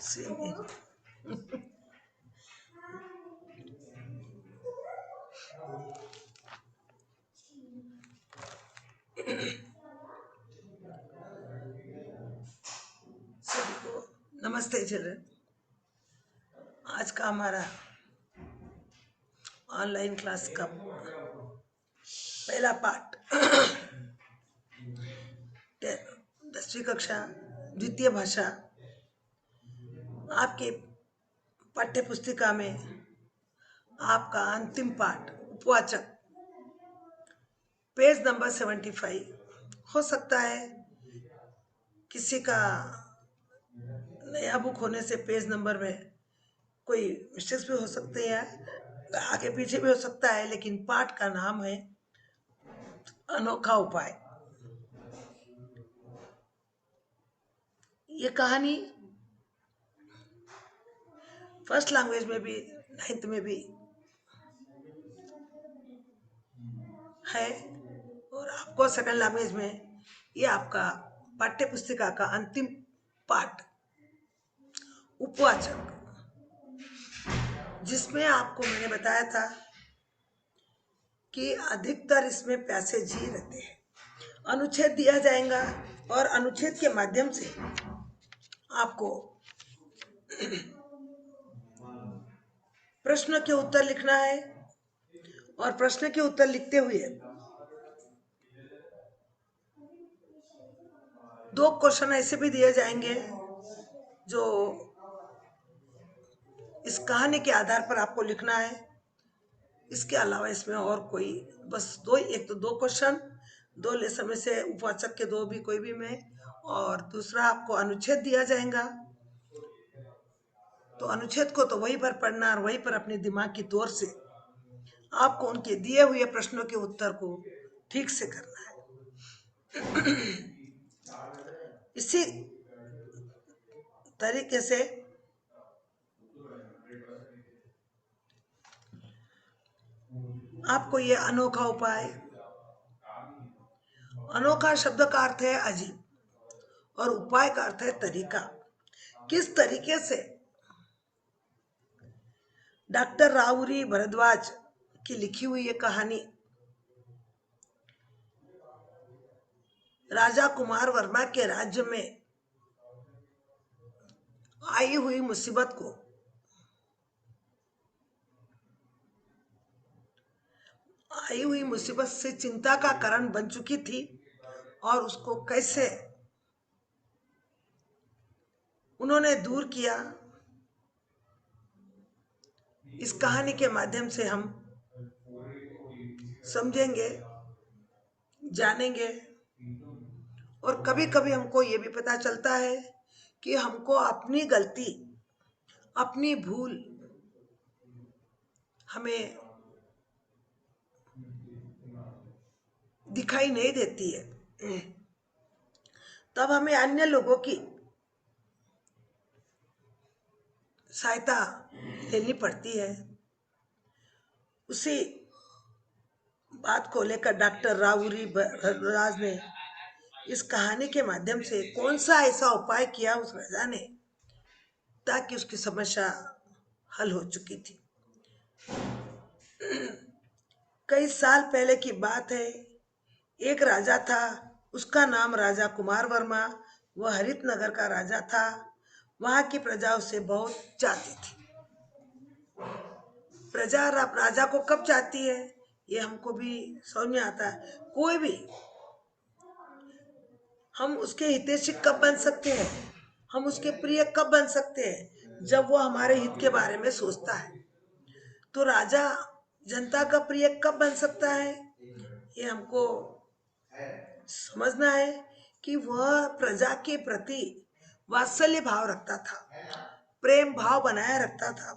Same. सभी को नमस्ते चिल्ड्रन। आज का हमारा ऑनलाइन क्लास का पहला पार्ट 10वीं कक्षा द्वितीय भाषा आपके पाठ्य पुस्तिका में आपका अंतिम पाठ उपवाचक पेज नंबर 75। हो सकता है किसी का नया बुक होने से पेज नंबर में कोई मिस्टेक्स भी हो सकते हैं, आगे पीछे भी हो सकता है, लेकिन पाठ का नाम है अनोखा उपाय। ये कहानी फर्स्ट लैंग्वेज में भी 9th में भी है और आपको सेकंड लैंग्वेज में ये आपका पाठ्य पुस्तिका का अंतिम पाठ उपवाचक, जिसमें आपको मैंने बताया था कि अधिकतर इसमें पैसेज ही रहते हैं। अनुच्छेद दिया जाएगा और अनुच्छेद के माध्यम से आपको प्रश्न के उत्तर लिखना है और प्रश्न के उत्तर लिखते हुए 2 क्वेश्चन ऐसे भी दिए जाएंगे जो इस कहानी के आधार पर आपको लिखना है। इसके अलावा इसमें और कोई बस एक तो 2 क्वेश्चन 2 लेसन में से उपवाचक के 2 भी कोई भी में, और दूसरा आपको अनुच्छेद दिया जाएगा तो अनुच्छेद को तो वहीं पर पढ़ना और वहीं पर अपने दिमाग की तौर से आपको उनके दिए हुए प्रश्नों के उत्तर को ठीक से करना है। इसी तरीके से आपको ये अनोखा उपाय, अनोखा शब्द का अर्थ है अजीब और उपाय का अर्थ है तरीका। किस तरीके से डॉक्टर राहुरी भरद्वाज की लिखी हुई ये कहानी राजा कुमार वर्मा के राज्य में आई हुई मुसीबत को से चिंता का कारण बन चुकी थी और उसको कैसे उन्होंने दूर किया, इस कहानी के माध्यम से हम समझेंगे, जानेंगे। और कभी कभी हमको ये भी पता चलता है कि हमको अपनी गलती, अपनी भूल हमें दिखाई नहीं देती है, तब हमें अन्य लोगों की सहायता लेनी पड़ती है। उसी बात को लेकर डॉक्टर राहुरी भरद्वाज ने इस कहानी के माध्यम से कौन सा ऐसा उपाय किया उस राजा ने ताकि उसकी समस्या हल हो चुकी थी। कई साल पहले की बात है। एक राजा था, उसका नाम राजा कुमार वर्मा। वह हरित नगर का राजा था। वहां की प्रजा उसे बहुत चाहती थी। प्रजा राजा को कब चाहती है ये हमको भी समझ में आता है। कोई भी हम उसके हितैषी कब बन सकते हैं, हम उसके प्रिय कब बन सकते हैं, जब वो हमारे हित के बारे में सोचता है। तो राजा जनता का प्रिय कब बन सकता है ये हमको समझना है कि वह प्रजा के प्रति वात्सल्य भाव रखता था, प्रेम भाव बनाए रखता था।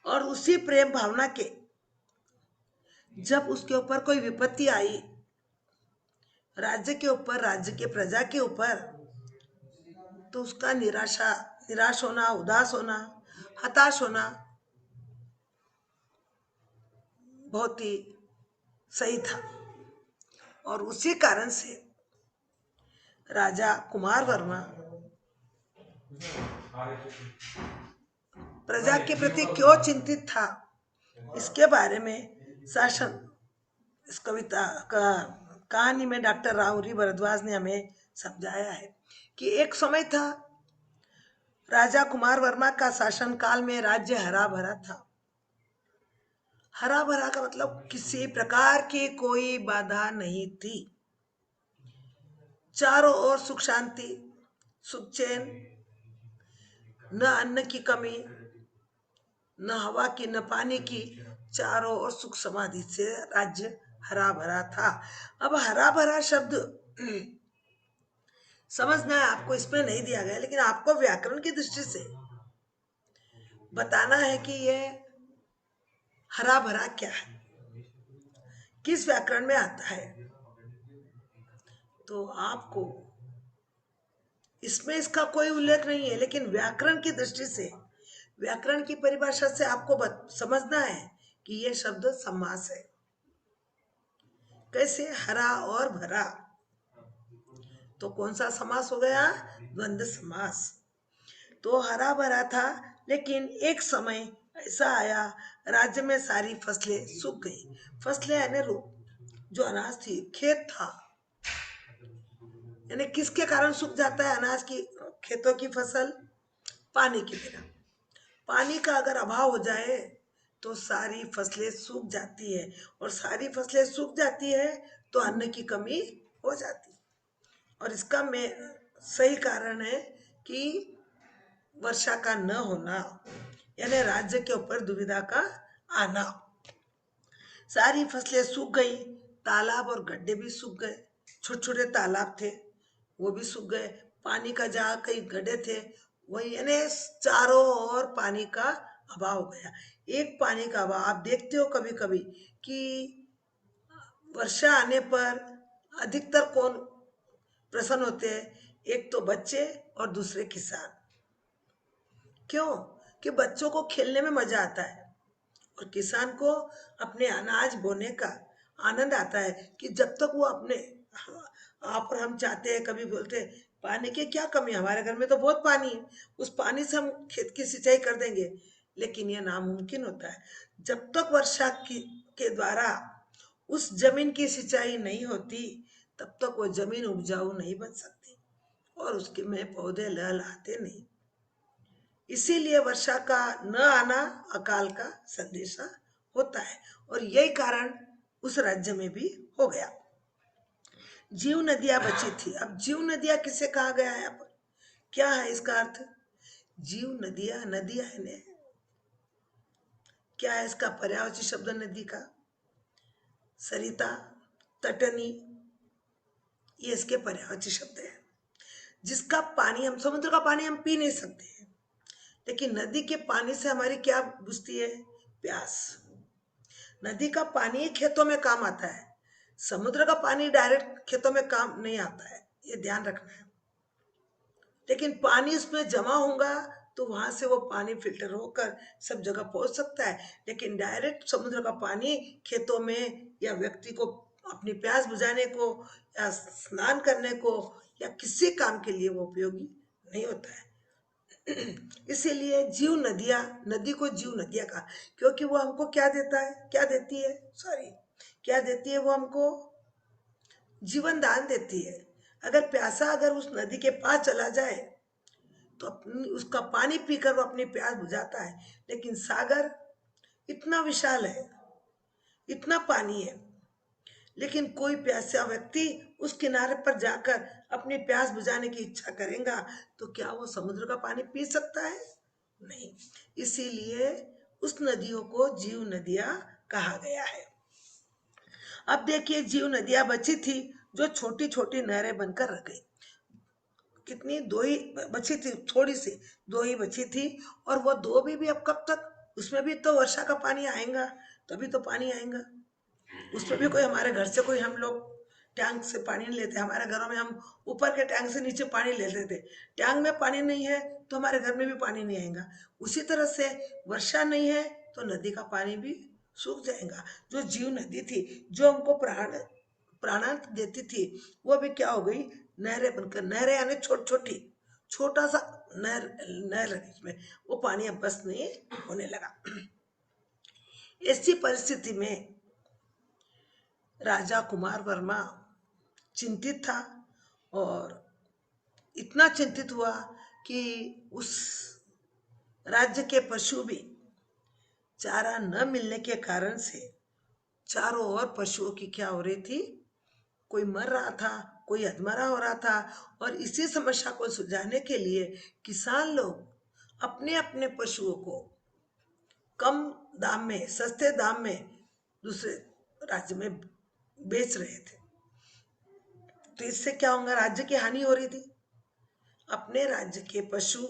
और उसी प्रेम भावना के जब उसके ऊपर कोई विपत्ति आई, राज्य के ऊपर, राज्य के प्रजा के ऊपर, तो उसका निराश होना, उदास होना, हताश होना बहुत ही सही था। और उसी कारण से राजा कुमार वर्मा प्रजा के प्रति क्यों चिंतित था, इसके बारे में शासन इस कविता का कहानी में डॉक्टर राहुरी भारद्वाज ने हमें समझाया है कि एक समय था, राजा कुमार वर्मा का शासन काल में राज्य हरा भरा था। हरा भरा का मतलब किसी प्रकार की कोई बाधा नहीं थी, चारों ओर सुख शांति, सुख चैन, न अन्न की कमी, न हवा की, न पानी की, चारों ओर सुख समाधि से राज्य हरा भरा था। अब हरा भरा शब्द समझना है आपको, इसमें नहीं दिया गया, लेकिन आपको व्याकरण की दृष्टि से बताना है कि ये हरा भरा क्या है, किस व्याकरण में आता है। तो आपको इसमें इसका कोई उल्लेख नहीं है, लेकिन व्याकरण की दृष्टि से, व्याकरण की परिभाषा से आपको समझना है कि यह शब्द समास है। कैसे? हरा और भरा, तो कौन सा समास हो गया? द्वंद्व समास। तो हरा भरा था, लेकिन एक समय ऐसा आया, राज्य में सारी फसलें सूख गई। फसलें यानी जो अनाज थी, खेत था, यानी किसके कारण सूख जाता है अनाज की, खेतों की फसल? पानी के बिना। पानी का अगर अभाव हो जाए तो सारी फसलें सूख जाती है, और सारी फसलें सूख जाती है तो अन्न की कमी हो जाती है। और इसका में सही कारण है कि वर्षा का न होना, यानी राज्य के ऊपर दुविधा का आना। सारी फसलें सूख गई, तालाब और गड्ढे भी सूख गए, छोटे छोटे तालाब थे वो भी सूख गए, पानी का जहाँ कई गड्ढे थे वही, यानी चारों ओर पानी का अभाव हो गया। एक पानी का अभाव, आप देखते हो कभी कभी कि वर्षा आने पर अधिकतर कौन प्रसन्न होते हैं? एक तो बच्चे और दूसरे किसान। क्यों? कि बच्चों को खेलने में मजा आता है, और किसान को अपने अनाज बोने का आनंद आता है, कि जब तक वो अपने, आप और हम चाहते हैं, कभी बोलते हैं पानी की क्या कमी है, हमारे घर में तो बहुत पानी है, उस पानी से हम खेत की सिंचाई कर देंगे। लेकिन यह नामुमकिन होता है, जब तक वर्षा की के द्वारा उस जमीन की सिंचाई नहीं होती, तब तक वो जमीन उपजाऊ नहीं बन सकती, और उसके में पौधे लहलहाते नहीं। इसीलिए वर्षा का न आना अकाल का संदेशा होता है, और यही कारण उस राज्य में भी हो गया। जीव नदियां बची थी। अब जीव नदियां किसे कहा गया है यहाँ पर, क्या है इसका अर्थ? जीव नदियां, नदियां है ने, क्या है इसका पर्यायवाची शब्द नदी का? सरिता, तटनी, ये इसके पर्यायवाची शब्द है। जिसका पानी, हम समुद्र का पानी हम पी नहीं सकते हैं, लेकिन नदी के पानी से हमारी क्या बुझती है? प्यास। नदी का पानी खेतों में काम आता है, समुद्र का पानी डायरेक्ट खेतों में काम नहीं आता है, ये ध्यान रखना है। लेकिन पानी उसमें जमा होगा तो वहां से वो पानी फिल्टर होकर सब जगह पहुंच सकता है, लेकिन डायरेक्ट समुद्र का पानी खेतों में या व्यक्ति को अपनी प्यास बुझाने को या स्नान करने को या किसी काम के लिए वो उपयोगी नहीं होता है। इसीलिए जीव नदियां, नदी को जीव नदियां कहा, क्योंकि वो हमको क्या देता है, क्या देती है, सॉरी, क्या देती है? वो हमको जीवन दान देती है। अगर प्यासा अगर उस नदी के पास चला जाए तो अपनी उसका पानी पीकर वो अपनी प्यास बुझाता है, लेकिन सागर इतना विशाल है, इतना पानी है, लेकिन कोई प्यासा व्यक्ति उस किनारे पर जाकर अपनी प्यास बुझाने की इच्छा करेगा तो क्या वो समुद्र का पानी पी सकता है? नहीं। इसीलिए उस नदियों को जीव नदियां कहा गया है। अब देखिए, जीव नदियां बची थी जो छोटी छोटी नहरें बनकर रह गई। कितनी? दो ही बची थी, थोड़ी सी दो ही बची थी, और वो दो भी अब कब तक? उसमें भी तो वर्षा का पानी आएगा, तभी तो पानी आएगा। उसमें भी कोई, हमारे घर से कोई, हम लोग टैंक से पानी नहीं लेते, हमारे घरों में हम ऊपर के टैंक से नीचे पानी ले लेते, टैंक में पानी नहीं है तो हमारे घर में भी पानी नहीं आएगा। उसी तरह से वर्षा नहीं है तो नदी का पानी भी सूख जाएगा। जो जीव नदी थी, जो हमको प्राणांत देती थी, वो भी क्या हो गई? नहरें बनकर, नहरें यानी छोटी छोटी छोटा सा नहर नहर है बीच में, वो पानी अब बस नहीं होने लगा। ऐसी परिस्थिति में राजा कुमार वर्मा चिंतित था, और इतना चिंतित हुआ कि उस राज्य के पशु भी चारा न मिलने के कारण से चारों ओर पशुओं की क्या हो रही थी, कोई मर रहा था, कोई अधमरा हो रहा था। और इसी समस्या को सुलझाने के लिए किसान लोग अपने अपने पशुओं को कम दाम में, सस्ते दाम में दूसरे राज्य में बेच रहे थे। तो इससे क्या होगा, राज्य की हानि हो रही थी। अपने राज्य के पशु,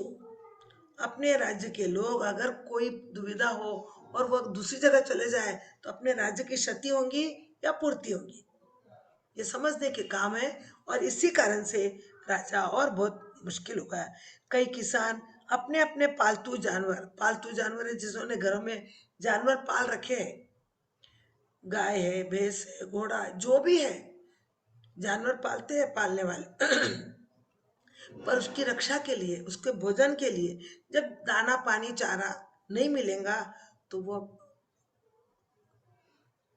अपने राज्य के लोग अगर कोई दुविधा हो और वह दूसरी जगह चले जाए तो अपने राज्य की क्षति होगी या पूर्ति होगी, ये समझने के काम है। और इसी कारण से राजा और बहुत मुश्किल हो गया। कई किसान अपने अपने पालतू जानवर है जिन्होंने घरों में जानवर पाल रखे हैं, गाय है, भैंस है, घोड़ा, जो भी है, जानवर पालते हैं पालने वाले पर उसकी रक्षा के लिए, उसके भोजन के लिए जब दाना पानी चारा नहीं मिलेगा तो वो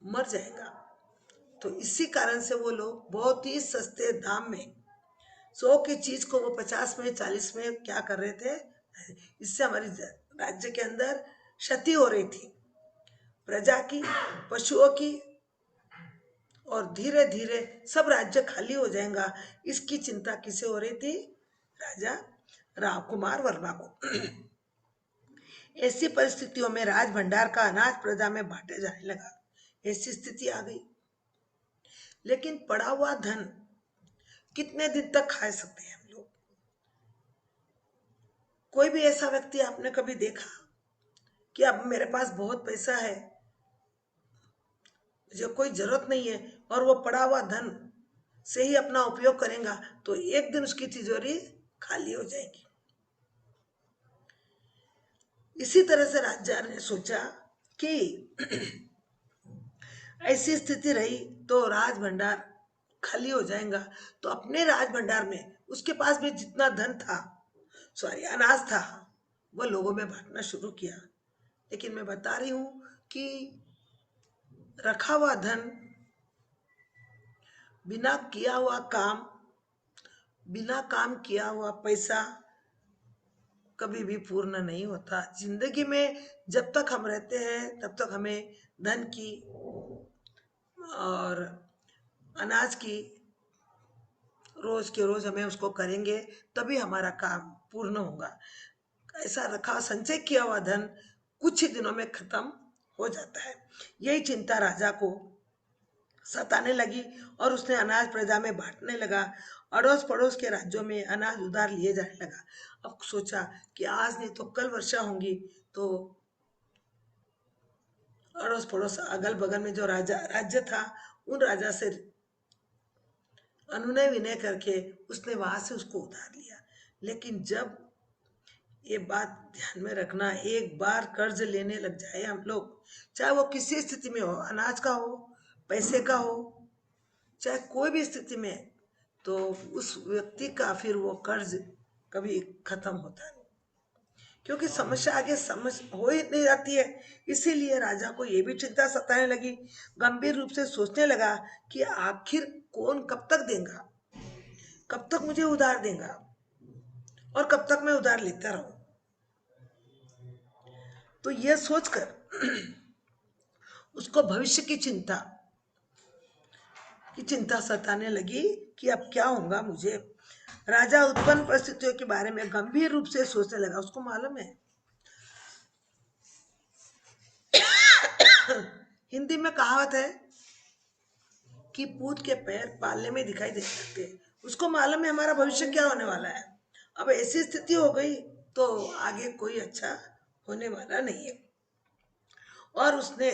मर जाएगा। तो इसी कारण से वो लोग बहुत ही सस्ते दाम में 100 की चीज को वो 50 में 40 में क्या कर रहे थे। इससे हमारी राज्य के अंदर क्षति हो रही थी, प्रजा की, पशुओं की, और धीरे धीरे सब राज्य खाली हो जाएगा। इसकी चिंता किसे हो रही थी, राजा राव कुमार वर्मा को। ऐसी परिस्थितियों में राज भंडार का अनाज प्रजा में बांटे जाने लगा। ऐसी स्थिति आ गई। लेकिन पड़ा हुआ धन कितने दिन तक खा सकते हैं हम लोग। कोई भी ऐसा व्यक्ति आपने कभी देखा कि अब मेरे पास बहुत पैसा है, मुझे कोई जरूरत नहीं है, और वो पड़ा हुआ धन से ही अपना उपयोग करेगा तो एक दिन उसकी तिजोरी खाली हो जाएगी। इसी तरह से राजा ने सोचा कि ऐसी स्थिति रही तो राज भंडार खाली हो जाएगा, तो अपने राज भंडार में उसके पास भी जितना धन था, सॉरी अनाज था, वह लोगों में बांटना शुरू किया। लेकिन मैं बता रही हूं कि रखा हुआ धन, बिना किया हुआ काम, बिना काम किया हुआ पैसा कभी भी पूर्ण नहीं होता। जिंदगी में जब तक हम रहते हैं तब तक हमें धन की और अनाज की रोज के रोज हमें उसको करेंगे तभी हमारा काम पूर्ण होगा। ऐसा रखा संचय किया हुआ धन कुछ ही दिनों में खत्म हो जाता है। यही चिंता राजा को सताने लगी और उसने अनाज प्रजा में बांटने लगा। अड़ोस पड़ोस के राज्यों में अनाज उधार लिए जाने लगा। अब सोचा कि आज नहीं तो कल वर्षा होंगी, तो अड़ोस पड़ोस अगल बगल में जो राजा राज्य था उन राजा से अनुनय विनय करके उसने वहां से उसको उधार लिया। लेकिन जब ये बात ध्यान में रखना, एक बार कर्ज लेने लग जाए हम लोग, चाहे वो किसी स्थिति में हो, अनाज का हो, पैसे का हो, चाहे कोई भी स्थिति में, तो उस व्यक्ति का फिर वो कर्ज कभी खत्म होता नहीं, क्योंकि समस्या आगे समझ हो ही नहीं जाती है। इसीलिए राजा को ये भी चिंता सताने लगी। गंभीर रूप से सोचने लगा कि आखिर कौन कब तक देगा, कब तक मुझे उधार देगा, और कब तक मैं उधार लेता रहूं। तो यह सोचकर उसको भविष्य की चिंता सताने लगी कि अब क्या होगा मुझे। राजा उत्पन्न परिस्थितियों के बारे में गंभीर रूप से सोचने लगा। उसको मालूम है हिंदी में कहावत है कि पूत के पैर पालने में दिखाई दे सकते हैं। उसको मालूम है हमारा भविष्य क्या होने वाला है। अब ऐसी स्थिति हो गई तो आगे कोई अच्छा होने वाला नहीं है। और उसने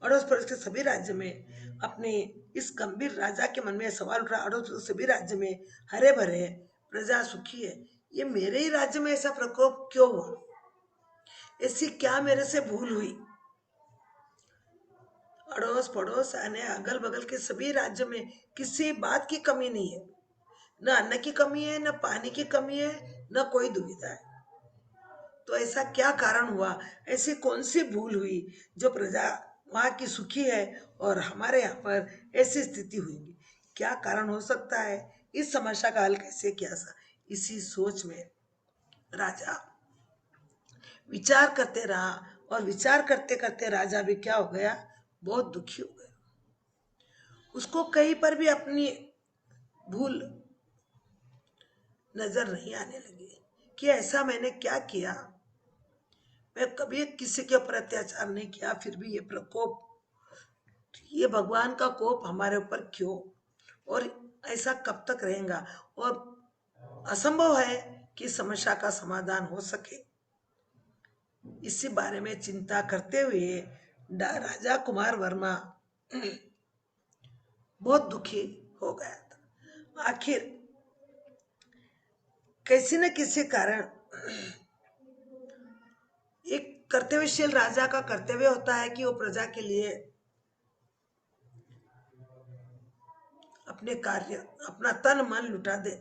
अड़ोस पड़ोस के सभी राज्य में अपने इस गंभीर राजा के मन में सवाल उठा, अड़ोस पड़ोस सभी राज्य में हरे भरे हैं, प्रजा सुखी है, ये मेरे ही राज्य में ऐसा प्रकोप क्यों हुआ, ऐसी क्या मेरे से भूल हुई। अड़ोस पड़ोस यानी अगल बगल के सभी राज्य में किसी बात की कमी नहीं है, न अन्न की कमी है, न पानी की कमी है, न कोई दुविधा है। तो ऐसा क्या कारण हुआ, ऐसी कौन सी भूल हुई जो प्रजा वहां की सुखी है और हमारे यहाँ पर ऐसी स्थिति हुई? क्या कारण हो सकता है? इस समस्या का हल कैसे किया जा? इसी सोच में राजा विचार करते रहा, और विचार करते करते राजा भी क्या हो गया, बहुत दुखी हो गया। उसको कहीं पर भी अपनी भूल नजर नहीं आने लगी कि ऐसा मैंने क्या किया। मैं कभी किसी के ऊपर अत्याचार नहीं किया, फिर भी ये प्रकोप, ये भगवान का कोप हमारे ऊपर क्यों, और ऐसा कब तक रहेगा, और असंभव है कि समस्या का समाधान हो सके। इसी बारे में चिंता करते हुए राजा कुमार वर्मा बहुत दुखी हो गया था। आखिर किसी न किसी कारण, एक कर्तव्यशील राजा का कर्तव्य होता है कि वो प्रजा के लिए अपने कार्य, अपना तन मन लुटा दे।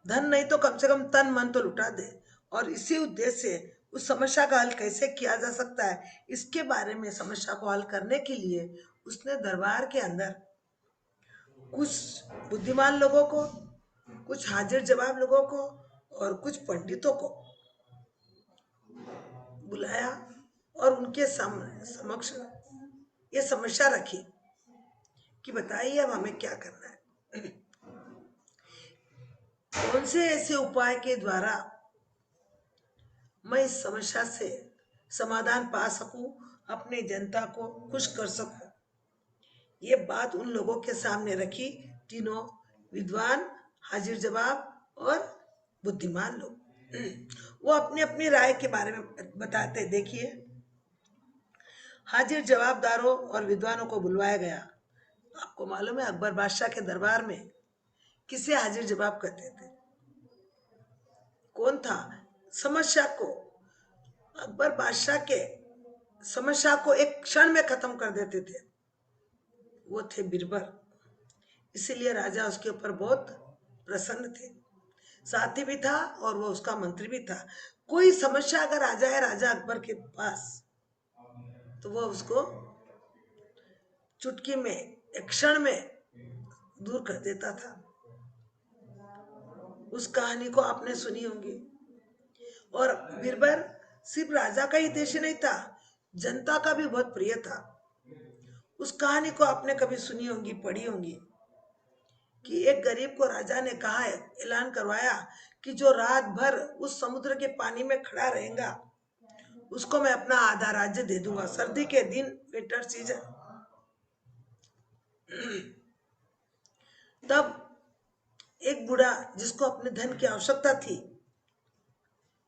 धन नहीं तो कम से कम तन मन तो लुटा दे। और इसी उद्देश्य से उस समस्या का हल कैसे किया जा सकता है, इसके बारे में समस्या को हल करने के लिए उसने दरबार के अंदर कुछ बुद्धिमान लोगों को, कुछ हाजिर जवाब लोगों को और कुछ पंडितों को बुलाया, और उनके समक्ष ये समस्या रखी कि बताइए अब हमें क्या करना है, कौन से ऐसे उपाय के द्वारा मैं इस समस्या से समाधान पा सकूं, अपने जनता को खुश कर सकूं। ये बात उन लोगों के सामने रखी, तीनों विद्वान, हाजिर जवाब और बुद्धिमान लोग। वो अपनी अपनी राय के बारे में बताते। देखिए, हाजिर जवाबदारों और विद्वानों को बुलवाया गया। आपको मालूम है, अकबर बादशाह के दरबार में किसे हाजिर जवाब कहते थे? कौन था? समस्या को, अकबर बादशाह के समस्या को एक क्षण में खत्म कर देते थे, वो थे बीरबल। इसीलिए राजा उसके ऊपर बहुत प्रसन्न थे। साथी भी था और वो उसका मंत्री भी था। कोई समस्या अगर आ जाए राजा अकबर के पास, तो वो उसको चुटकी में, एक क्षण में दूर कर देता था। उस कहानी को आपने सुनी होगी। और बीरबल सिर्फ राजा का ही देश नहीं था, जनता का भी बहुत प्रिय था। उस कहानी को आपने कभी सुनी होगी, पढ़ी होगी, कि एक गरीब को राजा ने कहा है, ऐलान करवाया कि जो रात भर उस समुद्र के पानी में खड़ा रहेगा, उसको मैं अपना आधा राज्य दे दूंगा। सर्दी के दिन, विंटर सीजन। तब एक बूढ़ा जिसको अपने धन की आवश्यकता थी,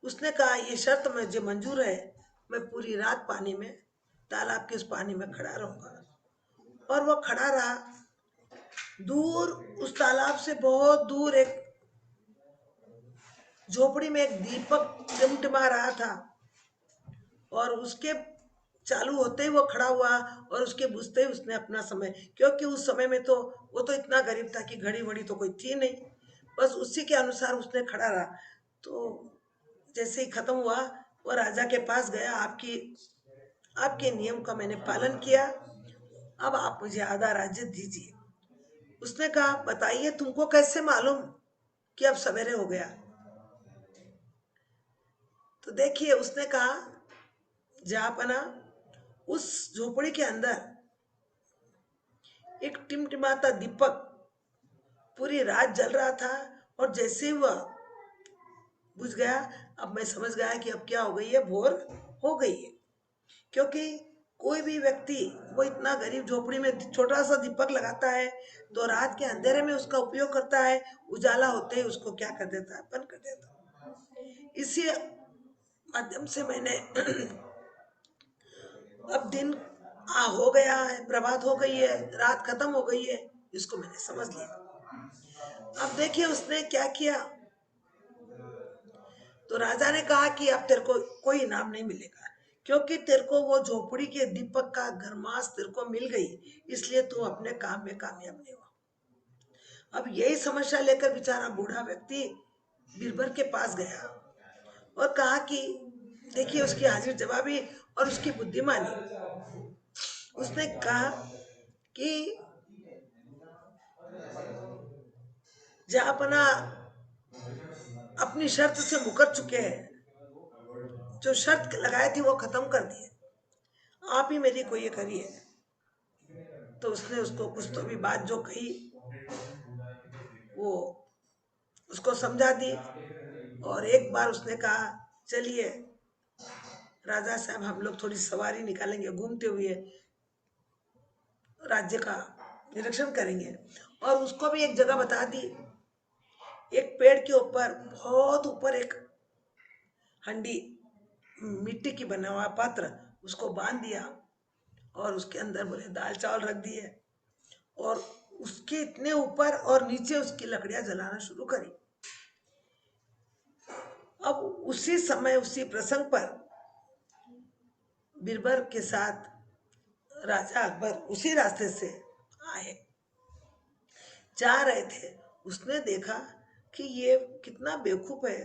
उसने कहा ये शर्त मुझे मंजूर है, मैं पूरी रात पानी में, तालाब के उस पानी में खड़ा रहूंगा। और वो खड़ा रहा। दूर उस तालाब से बहुत दूर एक झोपड़ी में एक दीपक टिमटिमा रहा था, और उसके चालू होते ही वो खड़ा हुआ, और उसके बुझते ही उसने अपना समय, क्योंकि उस समय में तो वो तो इतना गरीब था कि घड़ी वड़ी तो कोई थी नहीं, बस उसी के अनुसार उसने खड़ा रहा। तो जैसे ही खत्म हुआ, वो राजा के पास गया, आपकी आपके नियम का मैंने पालन किया, अब आप मुझे आधा राज्य दीजिए। उसने कहा, बताइए तुमको कैसे मालूम कि अब सवेरे हो गया? तो देखिए, उसने कहा, जहापना, उस झोपड़ी के अंदर एक टिमटिमाता दीपक पूरी रात जल रहा था, और जैसे ही वह बुझ गया, अब मैं समझ गया कि अब क्या हो गई है, भोर हो गई है। क्योंकि कोई भी व्यक्ति, वो इतना गरीब झोपड़ी में छोटा सा दीपक लगाता है, तो रात के अंधेरे में उसका उपयोग करता है, उजाला होते ही उसको क्या कर देता है, बंद कर देता है। इसी माध्यम से मैंने अब दिन हो गया है, प्रभात हो गई है, रात खत्म हो गई है, इसको मैंने समझ लिया। अब देखिए उसने क्या किया। तो राजा ने कहा कि अब तेरे को कोई इनाम नहीं मिलेगा, क्योंकि तेरे को वो झोपड़ी के दीपक का गरमास तेरे को मिल गई, इसलिए तू अपने काम में कामयाब नहीं हुआ। अब यही समस्या लेकर बेचारा बूढ़ा व्यक्ति बीरबल के पास गया और कहा कि देखिए उसकी हाजिर जवाबी और उसकी बुद्धिमानी। उसने कहा कि जहाँ अपना अपनी शर्त से मुकर चुके हैं, जो शर्त लगाई थी वो खत्म कर दी है, आप ही मेरी को ये करिए। तो उसने उसको कुछ तो भी बात जो कही वो उसको समझा दी। और एक बार उसने कहा चलिए राजा साहब हम लोग थोड़ी सवारी निकालेंगे, घूमते हुए राज्य का निरीक्षण करेंगे। और उसको भी एक जगह बता दी, एक पेड़ के ऊपर बहुत ऊपर एक हंडी मिट्टी की बना हुआ पात्र उसको बांध दिया और उसके अंदर बोले दाल चावल रख दिए और उसके इतने ऊपर और नीचे उसकी लकड़ियां जलाना शुरू करी। अब उसी समय उसी प्रसंग पर बीरबल के साथ राजा अकबर उसी रास्ते से आए, जा रहे थे। उसने देखा कि ये कितना बेवकूफ है,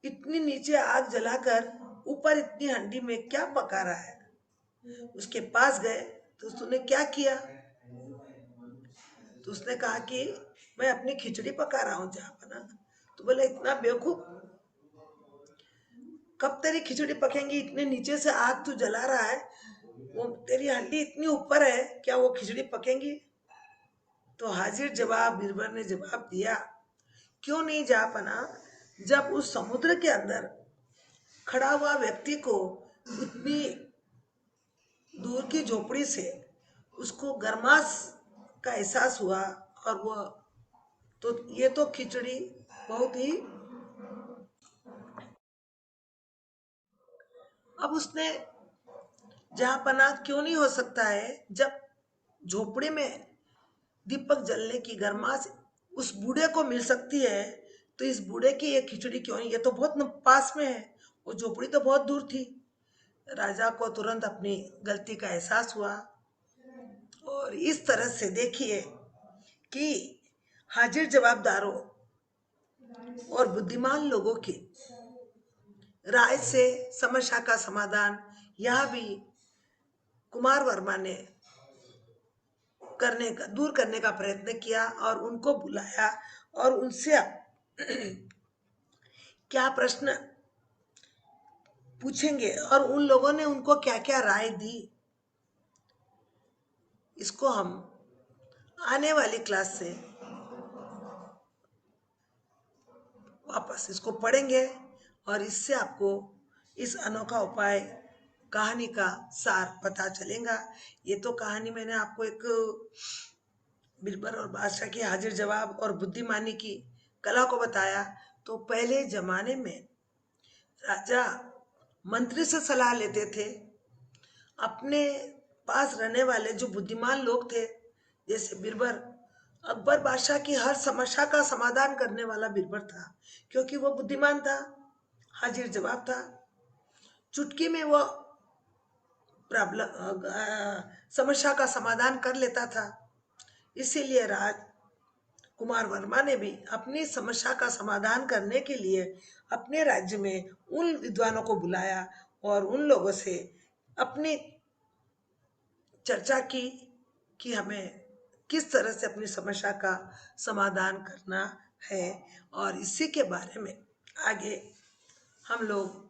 इतनी नीचे आग जलाकर ऊपर इतनी हंडी में क्या पका रहा है। उसके पास गए तो उसने क्या किया, तो उसने कहा कि मैं अपनी खिचड़ी पका रहा हूँ जहाँ पर ना। तो बोले इतना बेवकूफ, कब तेरी खिचड़ी पकेंगी, इतने नीचे से आग तू जला रहा है, वो तेरी हंडी इतनी ऊपर है, क्या वो खिचड़ी पकेंगी। तो हाजिर जवाब बीरबल ने जवाब दिया, क्यों नहीं जा पना, जब उस समुद्र के अंदर खड़ा हुआ व्यक्ति को उतनी दूर की झोपड़ी से उसको गर्मास का एहसास हुआ और वो तो ये तो खिचड़ी बहुत ही। अब उसने जहां पना क्यों नहीं हो सकता है, जब झोपड़ी में दीपक जलने की गर्माश उस बूढ़े को मिल सकती है, तो इस बूढ़े की ये खिचड़ी क्यों नहीं, ये तो बहुत पास में है, वो झोपड़ी तो बहुत दूर थी। राजा को तुरंत अपनी गलती का एहसास हुआ। और इस तरह से देखिए कि हाजिर जवाबदारों और बुद्धिमान लोगों की राय से समस्या का समाधान यहाँ भी कुमार वर्मा ने करने का दूर करने का प्रयत्न किया और उनको बुलाया और उनसे क्या प्रश्न पूछेंगे और उन लोगों ने उनको क्या क्या राय दी, इसको हम आने वाली क्लास से वापस इसको पढ़ेंगे और इससे आपको इस अनोखा उपाय कहानी का सार पता चलेगा। ये तो कहानी मैंने आपको एक बीरबल और बादशाह की हाजिर जवाब और बुद्धिमानी की कला को बताया। तो पहले जमाने में राजा मंत्री से सलाह लेते थे, अपने पास रहने वाले जो बुद्धिमान लोग थे जैसे बीरबल, अकबर बादशाह की हर समस्या का समाधान करने वाला बीरबल था, क्योंकि वो बुद्धिमान था, हाजिर जवाब था, चुटकी में वो प्रॉब्लम समस्या का समाधान कर लेता था। इसीलिए राज कुमार वर्मा ने भी अपनी समस्या का समाधान करने के लिए अपने राज्य में उन विद्वानों को बुलाया और उन लोगों से अपनी चर्चा की कि हमें किस तरह से अपनी समस्या का समाधान करना है। और इसी के बारे में आगे हम लोग